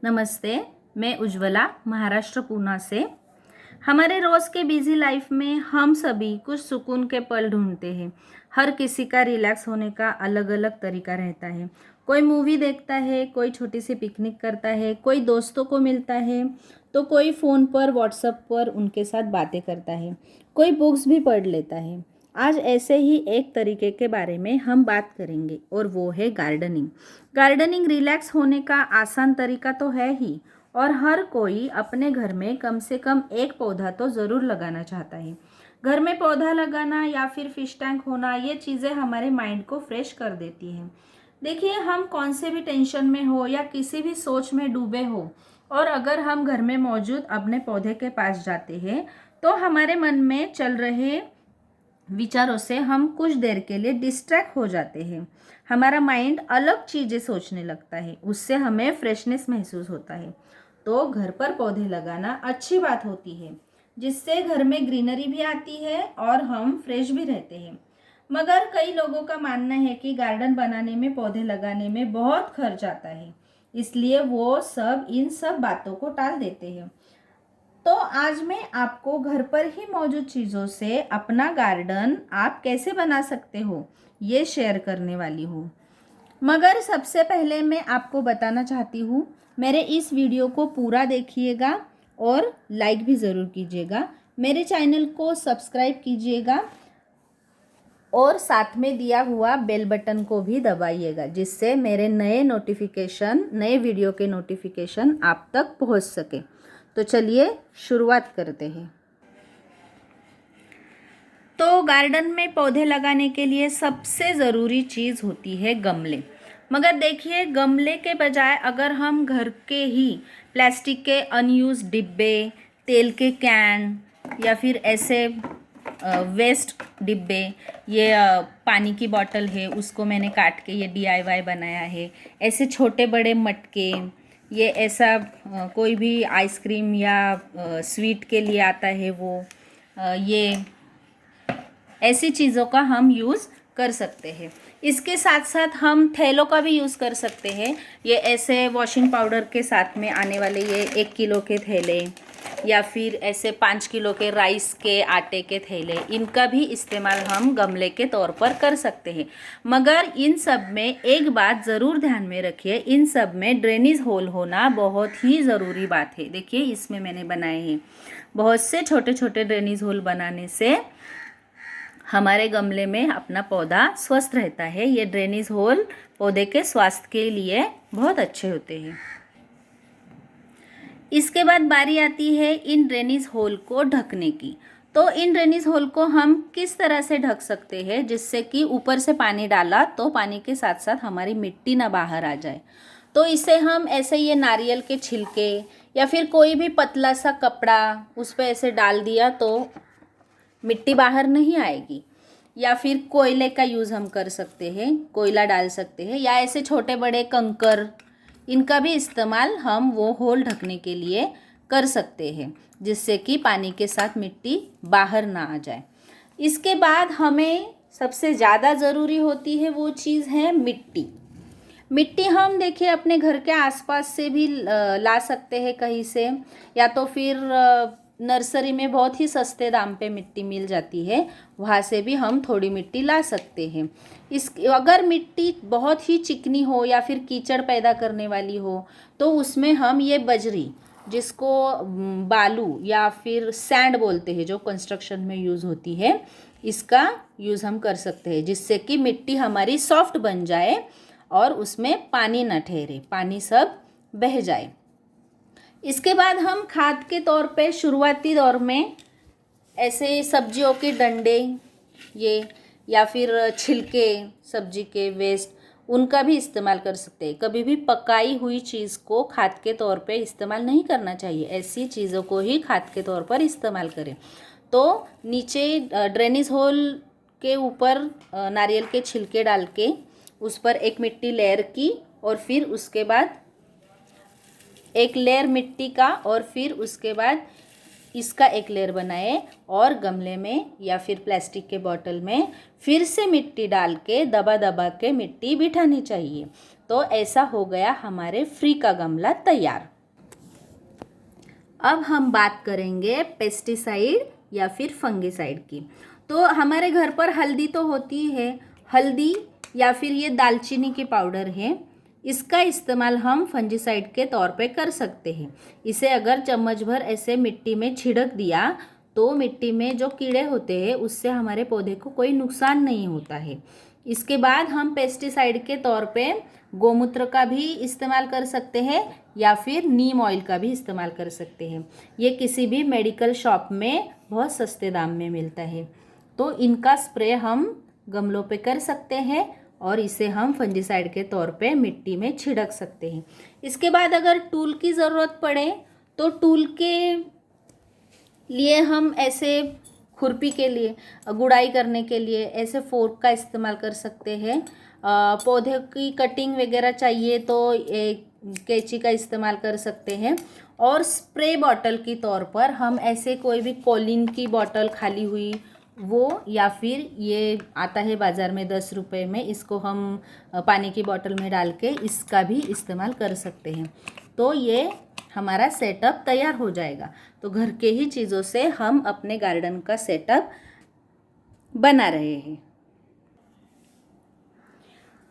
नमस्ते, मैं उज्ज्वला महाराष्ट्र पूना से। हमारे रोज़ के बिजी लाइफ में हम सभी कुछ सुकून के पल ढूंढते हैं। हर किसी का रिलैक्स होने का अलग अलग तरीका रहता है। कोई मूवी देखता है, कोई छोटी सी पिकनिक करता है, कोई दोस्तों को मिलता है, तो कोई फ़ोन पर व्हाट्सएप पर उनके साथ बातें करता है, कोई बुक्स भी पढ़ लेता है। आज ऐसे ही एक तरीके के बारे में हम बात करेंगे और वो है गार्डनिंग। गार्डनिंग रिलैक्स होने का आसान तरीका तो है ही, और हर कोई अपने घर में कम से कम एक पौधा तो ज़रूर लगाना चाहता है। घर में पौधा लगाना या फिर फिश टैंक होना, ये चीज़ें हमारे माइंड को फ्रेश कर देती हैं। देखिए, हम कौन से भी टेंशन में हो या किसी भी सोच में डूबे हो, और अगर हम घर में मौजूद अपने पौधे के पास जाते हैं तो हमारे मन में चल रहे विचारों से हम कुछ देर के लिए डिस्ट्रैक्ट हो जाते हैं। हमारा माइंड अलग चीज़ें सोचने लगता है, उससे हमें फ्रेशनेस महसूस होता है। तो घर पर पौधे लगाना अच्छी बात होती है, जिससे घर में ग्रीनरी भी आती है और हम फ्रेश भी रहते हैं। मगर कई लोगों का मानना है कि गार्डन बनाने में, पौधे लगाने में बहुत खर्च आता है, इसलिए वो सब इन सब बातों को टाल देते हैं। तो आज मैं आपको घर पर ही मौजूद चीज़ों से अपना गार्डन आप कैसे बना सकते हो, ये शेयर करने वाली हूँ। मगर सबसे पहले मैं आपको बताना चाहती हूँ, मेरे इस वीडियो को पूरा देखिएगा और लाइक भी ज़रूर कीजिएगा। मेरे चैनल को सब्सक्राइब कीजिएगा और साथ में दिया हुआ बेल बटन को भी दबाइएगा, जिससे मेरे नए वीडियो के नोटिफिकेशन आप तक पहुँच सके। तो चलिए शुरुआत करते हैं। तो गार्डन में पौधे लगाने के लिए सबसे ज़रूरी चीज़ होती है गमले। मगर देखिए, गमले के बजाय अगर हम घर के ही प्लास्टिक के अनयूज डिब्बे, तेल के कैन या फिर ऐसे वेस्ट डिब्बे, ये पानी की बॉटल है, उसको मैंने काट के ये DIY बनाया है। ऐसे छोटे बड़े मटके, ये ऐसा कोई भी आइसक्रीम या स्वीट के लिए आता है वो, ये ऐसी चीज़ों का हम यूज़ कर सकते हैं। इसके साथ साथ हम थैलों का भी यूज़ कर सकते हैं। ये ऐसे वॉशिंग पाउडर के साथ में आने वाले ये 1 किलो के थैले, या फिर ऐसे 5 किलो के राइस के आटे के थैले, इनका भी इस्तेमाल हम गमले के तौर पर कर सकते हैं। मगर इन सब में एक बात ज़रूर ध्यान में रखिए, इन सब में ड्रेनेज होल होना बहुत ही ज़रूरी बात है। देखिए, इसमें मैंने बनाए हैं बहुत से छोटे छोटे ड्रेनेज होल। बनाने से हमारे गमले में अपना पौधा स्वस्थ रहता है। ये ड्रेनेज होल पौधे के स्वास्थ्य के लिए बहुत अच्छे होते हैं। इसके बाद बारी आती है इन ड्रेनेज होल को ढकने की। तो इन ड्रेनेज होल को हम किस तरह से ढक सकते हैं, जिससे कि ऊपर से पानी डाला तो पानी के साथ साथ हमारी मिट्टी ना बाहर आ जाए। तो इसे हम ऐसे, ये नारियल के छिलके या फिर कोई भी पतला सा कपड़ा उस पर ऐसे डाल दिया तो मिट्टी बाहर नहीं आएगी। या फिर कोयले का यूज़ हम कर सकते हैं, कोयला डाल सकते हैं, या ऐसे छोटे बड़े कंकर, इनका भी इस्तेमाल हम वो होल ढकने के लिए कर सकते हैं, जिससे कि पानी के साथ मिट्टी बाहर ना आ जाए। इसके बाद हमें सबसे ज़्यादा ज़रूरी होती है वो चीज़ है मिट्टी। मिट्टी हम देखिए अपने घर के आसपास से भी ला सकते हैं कहीं से, या तो फिर नर्सरी में बहुत ही सस्ते दाम पे मिट्टी मिल जाती है, वहाँ से भी हम थोड़ी मिट्टी ला सकते हैं। अगर मिट्टी बहुत ही चिकनी हो या फिर कीचड़ पैदा करने वाली हो, तो उसमें हम ये बजरी, जिसको बालू या फिर सैंड बोलते हैं, जो कंस्ट्रक्शन में यूज़ होती है, इसका यूज़ हम कर सकते हैं, जिससे कि मिट्टी हमारी सॉफ्ट बन जाए और उसमें पानी न ठहरे, पानी सब बह जाए। इसके बाद हम खाद के तौर पे शुरुआती दौर में ऐसे सब्जियों के डंडे, ये या फिर छिलके सब्जी के वेस्ट, उनका भी इस्तेमाल कर सकते हैं। कभी भी पकाई हुई चीज़ को खाद के तौर पे इस्तेमाल नहीं करना चाहिए, ऐसी चीज़ों को ही खाद के तौर पर इस्तेमाल करें। तो नीचे ड्रेनेज होल के ऊपर नारियल के छिलके डाल के उस पर एक मिट्टी लेयर की, और फिर उसके बाद एक लेयर मिट्टी का, और फिर उसके बाद इसका एक लेयर बनाए और गमले में या फिर प्लास्टिक के बॉटल में फिर से मिट्टी डाल के दबा दबा के मिट्टी बिठानी चाहिए। तो ऐसा हो गया हमारे फ्री का गमला तैयार। अब हम बात करेंगे पेस्टिसाइड या फिर फंगिसाइड की। तो हमारे घर पर हल्दी तो होती है, हल्दी या फिर ये दालचीनी की पाउडर है, इसका इस्तेमाल हम फंजीसाइड के तौर पे कर सकते हैं। इसे अगर चम्मच भर ऐसे मिट्टी में छिड़क दिया तो मिट्टी में जो कीड़े होते हैं उससे हमारे पौधे को कोई नुकसान नहीं होता है। इसके बाद हम पेस्टिसाइड के तौर पे गोमूत्र का भी इस्तेमाल कर सकते हैं या फिर नीम ऑयल का भी इस्तेमाल कर सकते हैं। ये किसी भी मेडिकल शॉप में बहुत सस्ते दाम में मिलता है। तो इनका स्प्रे हम गमलों पे कर सकते हैं और इसे हम फंजीसाइड के तौर पे मिट्टी में छिड़क सकते हैं। इसके बाद अगर टूल की ज़रूरत पड़े तो टूल के लिए हम ऐसे खुरपी के लिए, गुड़ाई करने के लिए ऐसे फोर्क का इस्तेमाल कर सकते हैं। पौधे की कटिंग वगैरह चाहिए तो कैंची का इस्तेमाल कर सकते हैं। और स्प्रे बॉटल की तौर पर हम ऐसे कोई भी कोलिन की बॉटल खाली हुई वो, या फिर ये आता है बाज़ार में 10 रुपये में, इसको हम पानी की बोतल में डाल के इसका भी इस्तेमाल कर सकते हैं। तो ये हमारा सेटअप तैयार हो जाएगा। तो घर के ही चीज़ों से हम अपने गार्डन का सेटअप बना रहे हैं।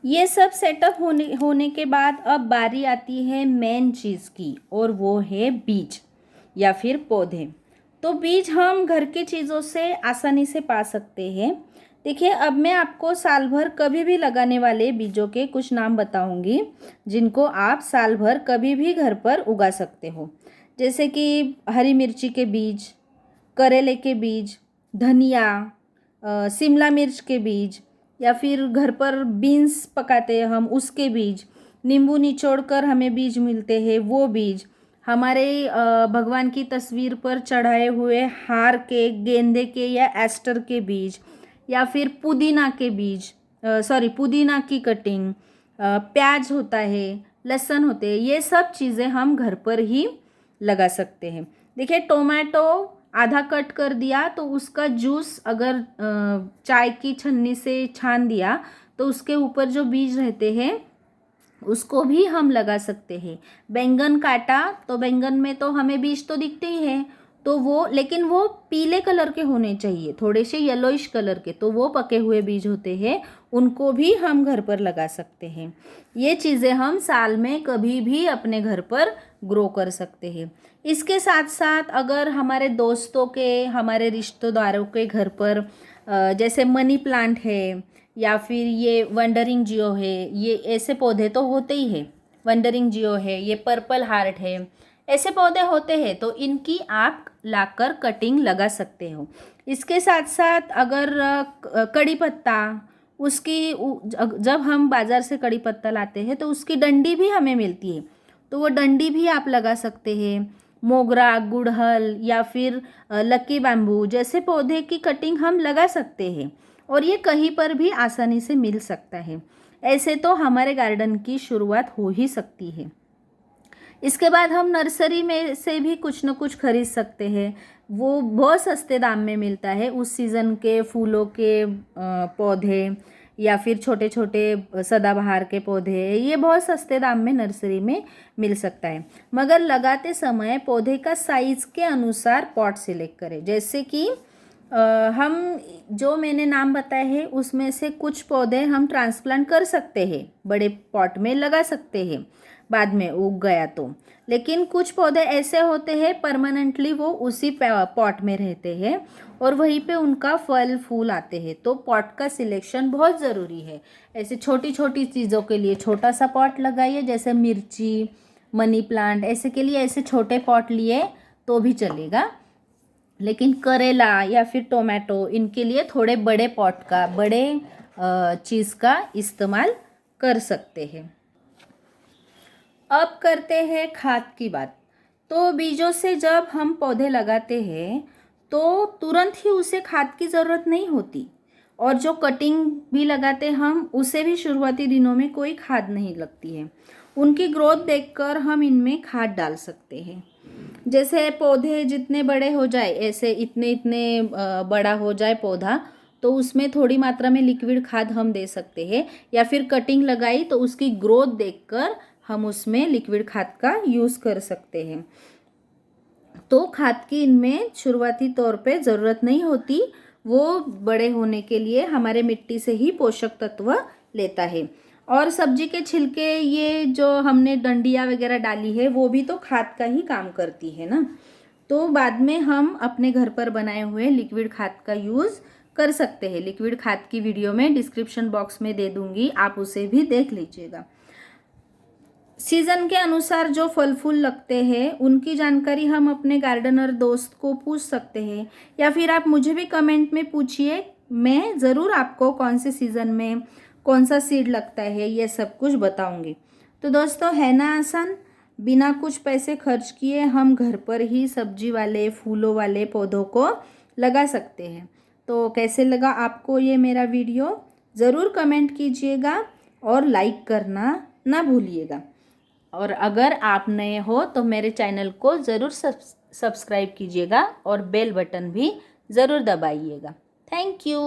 ये सब सेटअप होने के बाद अब बारी आती है मेन चीज़ की, और वो है बीज या फिर पौधे। तो बीज हम घर की चीज़ों से आसानी से पा सकते हैं। देखिए, अब मैं आपको साल भर कभी भी लगाने वाले बीजों के कुछ नाम बताऊंगी जिनको आप साल भर कभी भी घर पर उगा सकते हो। जैसे कि हरी मिर्ची के बीज, करेले के बीज, धनिया, शिमला मिर्च के बीज, या फिर घर पर बीन्स पकाते हैं हम उसके बीज, नींबू निचोड़ कर हमें बीज मिलते हैं वो बीज, हमारे भगवान की तस्वीर पर चढ़ाए हुए हार के, गेंदे के या एस्टर के बीज, या फिर पुदीना के बीज, पुदीना की कटिंग, प्याज होता है, लहसुन होते हैं, ये सब चीज़ें हम घर पर ही लगा सकते हैं। देखिए, टोमेटो आधा कट कर दिया तो उसका जूस अगर चाय की छन्नी से छान दिया तो उसके ऊपर जो बीज रहते हैं उसको भी हम लगा सकते हैं। बैंगन काटा तो बैंगन में तो हमें बीज तो दिखते ही हैं, तो वो, लेकिन वो पीले कलर के होने चाहिए, थोड़े से येलोइश कलर के, तो वो पके हुए बीज होते हैं, उनको भी हम घर पर लगा सकते हैं। ये चीज़ें हम साल में कभी भी अपने घर पर ग्रो कर सकते हैं। इसके साथ साथ अगर हमारे दोस्तों के, हमारे रिश्तेदारों के घर पर जैसे मनी प्लांट है या फिर ये वंडरिंग जियो है, ये ऐसे पौधे तो होते ही है, वंडरिंग जियो है, ये पर्पल हार्ट है, ऐसे पौधे होते हैं, तो इनकी आप लाकर कटिंग लगा सकते हो। इसके साथ साथ अगर कड़ी पत्ता, उसकी जब हम बाज़ार से कड़ी पत्ता लाते हैं तो उसकी डंडी भी हमें मिलती है, तो वो डंडी भी आप लगा सकते हैं। मोगरा, गुड़हल या फिर लकी बैम्बू जैसे पौधे की कटिंग हम लगा सकते हैं, और ये कहीं पर भी आसानी से मिल सकता है। ऐसे तो हमारे गार्डन की शुरुआत हो ही सकती है। इसके बाद हम नर्सरी में से भी कुछ न कुछ खरीद सकते हैं, वो बहुत सस्ते दाम में मिलता है। उस सीज़न के फूलों के पौधे या फिर छोटे छोटे सदाबहार के पौधे, ये बहुत सस्ते दाम में नर्सरी में मिल सकता है। मगर लगाते समय पौधे का साइज़ के अनुसार पॉट सिलेक्ट करें। जैसे कि हम जो मैंने नाम बताए हैं उसमें से कुछ पौधे हम ट्रांसप्लांट कर सकते हैं, बड़े पॉट में लगा सकते हैं बाद में उग गया तो, लेकिन कुछ पौधे ऐसे होते हैं परमानेंटली वो उसी पॉट में रहते हैं और वहीं पे उनका फल फूल आते हैं। तो पॉट का सिलेक्शन बहुत ज़रूरी है। ऐसे छोटी छोटी चीज़ों के लिए छोटा सा पॉट लगाइए, जैसे मिर्ची, मनी प्लांट, ऐसे के लिए ऐसे छोटे पॉट लिए तो भी चलेगा, लेकिन करेला या फिर टोमेटो, इनके लिए थोड़े बड़े पॉट का, बड़े चीज़ का इस्तेमाल कर सकते हैं। अब करते हैं खाद की बात। तो बीजों से जब हम पौधे लगाते हैं तो तुरंत ही उसे खाद की ज़रूरत नहीं होती, और जो कटिंग भी लगाते हैं हम उसे भी शुरुआती दिनों में कोई खाद नहीं लगती है। उनकी ग्रोथ देखकर हम इनमें खाद डाल सकते हैं। जैसे पौधे जितने बड़े हो जाए, ऐसे इतने इतने बड़ा हो जाए पौधा, तो उसमें थोड़ी मात्रा में लिक्विड खाद हम दे सकते हैं, या फिर कटिंग लगाई तो उसकी ग्रोथ देखकर हम उसमें लिक्विड खाद का यूज़ कर सकते हैं। तो खाद की इनमें शुरुआती तौर पे ज़रूरत नहीं होती, वो बड़े होने के लिए हमारे मिट्टी से ही पोषक तत्व लेता है। और सब्जी के छिलके, ये जो हमने डंडियाँ वगैरह डाली है, वो भी तो खाद का ही काम करती है ना। तो बाद में हम अपने घर पर बनाए हुए लिक्विड खाद का यूज़ कर सकते हैं। लिक्विड खाद की वीडियो में डिस्क्रिप्शन बॉक्स में दे दूँगी, आप उसे भी देख लीजिएगा। सीज़न के अनुसार जो फल फूल लगते हैं उनकी जानकारी हम अपने गार्डनर दोस्त को पूछ सकते हैं, या फिर आप मुझे भी कमेंट में पूछिए, मैं ज़रूर आपको कौन से सीज़न में कौन सा सीड लगता है ये सब कुछ बताऊंगी। तो दोस्तों, है ना आसान, बिना कुछ पैसे खर्च किए हम घर पर ही सब्जी वाले फूलों वाले पौधों को लगा सकते हैं। तो कैसे लगा आपको ये मेरा वीडियो, ज़रूर कमेंट कीजिएगा और लाइक करना ना भूलिएगा। और अगर आप नए हो तो मेरे चैनल को ज़रूर सब्सक्राइब कीजिएगा और बेल बटन भी ज़रूर दबाइएगा। Thank you.